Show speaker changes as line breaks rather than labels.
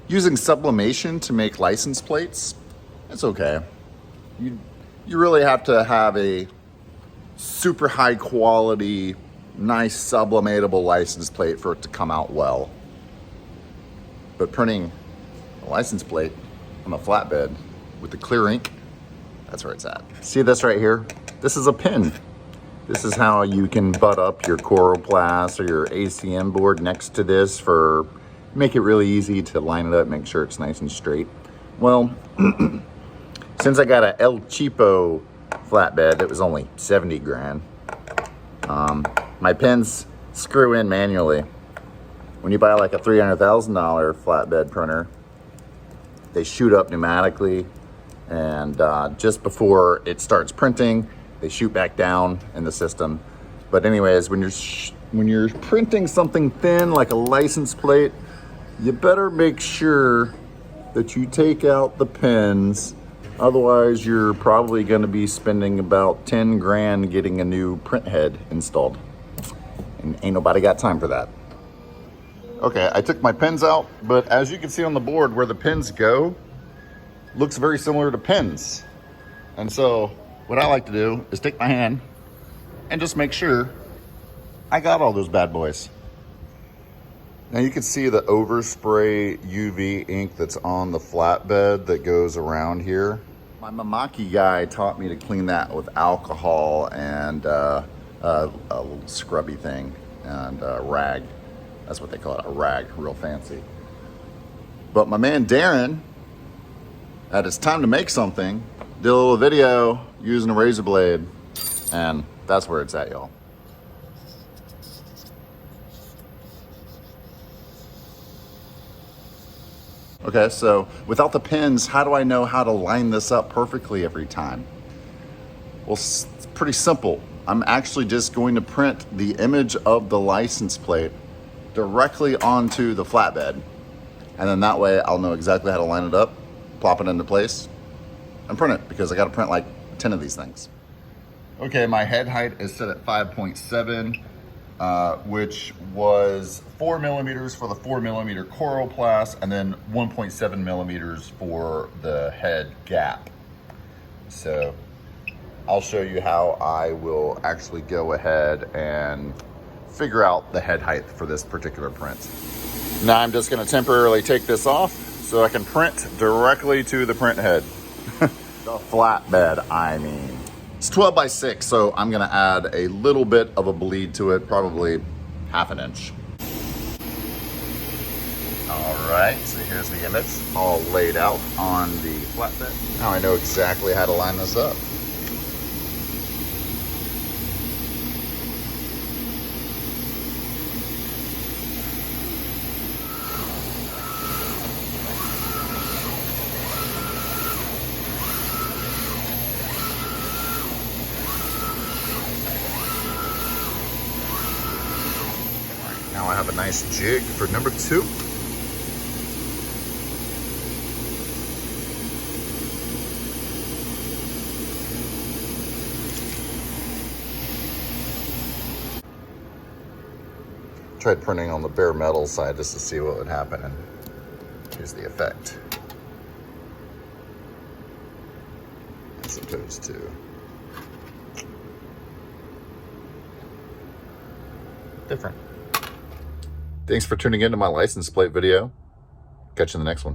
Using sublimation to make license plates, it's okay. You really have to have a super high quality, nice sublimatable license plate for it to come out well. But printing a license plate on a flatbed with the clear ink, that's where it's at. See this right here? This is a pin. This is how you can butt up your coroplast or your ACM board next to this for, make it really easy to line it up, make sure it's nice and straight. Well, since I got a El Cheapo flatbed that was only 70 grand, my pins screw in manually. When you buy like a $300,000 flatbed printer, they shoot up pneumatically, and just before it starts printing, they shoot back down in the system. But anyways, when you're printing something thin like a license plate, you better make sure that you take out the pins. Otherwise, you're probably going to be spending about 10 grand getting a new print head installed. And ain't nobody got time for that. Okay, I took my pins out, but as you can see on the board where the pins go, looks very similar to pins. And so what I like to do is take my hand and just make sure I got all those bad boys. Now you can see the overspray UV ink that's on the flatbed that goes around here. My Mimaki guy taught me to clean that with alcohol and a little scrubby thing and a rag. That's what they call it, a rag, real fancy. But my man Darren, at it's time to make something, did a little video using a razor blade, and that's where it's at, y'all. Okay, so without the pins, how do I know how to line this up perfectly every time? Well, it's pretty simple. I'm actually just going to print the image of the license plate directly onto the flatbed. And then that way I'll know exactly how to line it up, plop it into place, and print it, because I gotta print like 10 of these things. Okay, my head height is set at 5.7, which was 4 millimeters for the 4 millimeter coroplast, and then 1.7 millimeters for the head gap. So I'll show you how I will actually go ahead and figure out the head height for this particular print. Now I'm just gonna temporarily take this off so I can print directly to the print head. The flatbed, I mean. It's 12 by 6, so I'm gonna add a little bit of a bleed to it, probably ½ an inch. All right, so here's the image all laid out on the flatbed. Now I know exactly how to line this up. Now I have a nice jig for number 2. Tried printing on the bare metal side just to see what would happen, and here's the effect. As opposed to different. Thanks for tuning into my license plate video. Catch you in the next one.